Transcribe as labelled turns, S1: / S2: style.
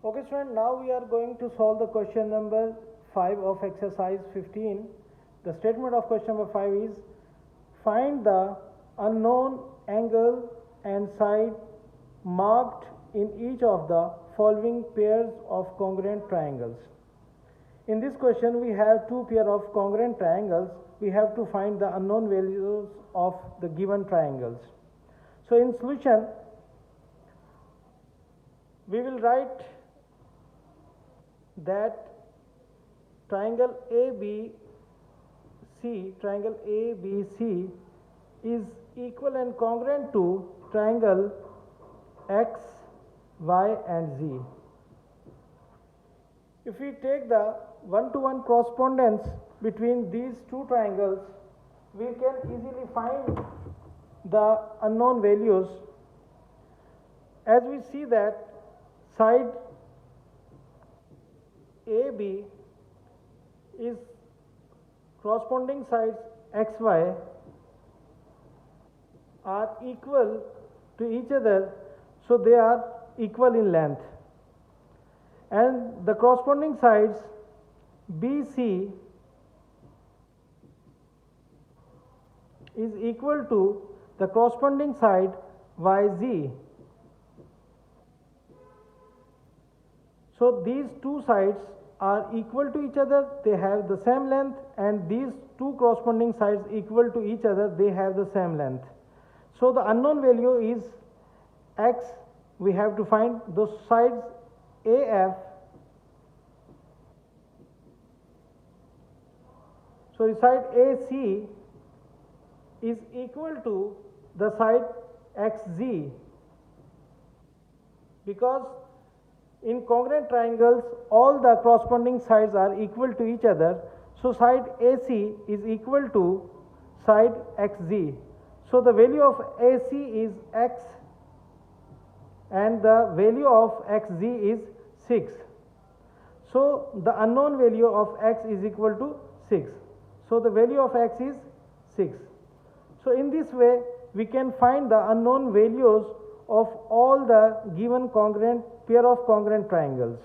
S1: Okay student, now we are going to solve the question number 5 of exercise 15. The statement of question number 5 is, find the unknown angle and side marked in each of the following pairs of congruent triangles. In this question we have two pair of congruent triangles. We have to find the unknown values of the given triangles. So in solution we will write that triangle ABC is equal and congruent to triangle X, Y and Z. If we take the one-to-one correspondence between these two triangles, we can easily find the unknown values. As we see that side AB is corresponding sides XY are equal to each other, so they are equal in length, and the corresponding sides BC is equal to the corresponding side YZ. So these two sides are equal to each other, they have the same length, and these two corresponding sides equal to each other, they have the same length. So the unknown value is X. We have to find those sides AF. So the side AC is equal to the side XZ, because in congruent triangles all the corresponding sides are equal to each other. So side AC is equal to side XZ. So the value of AC is X and the value of XZ is 6. So the unknown value of X is equal to 6. So the value of X is 6. So in this way we can find the unknown values of all the given pair of congruent triangles.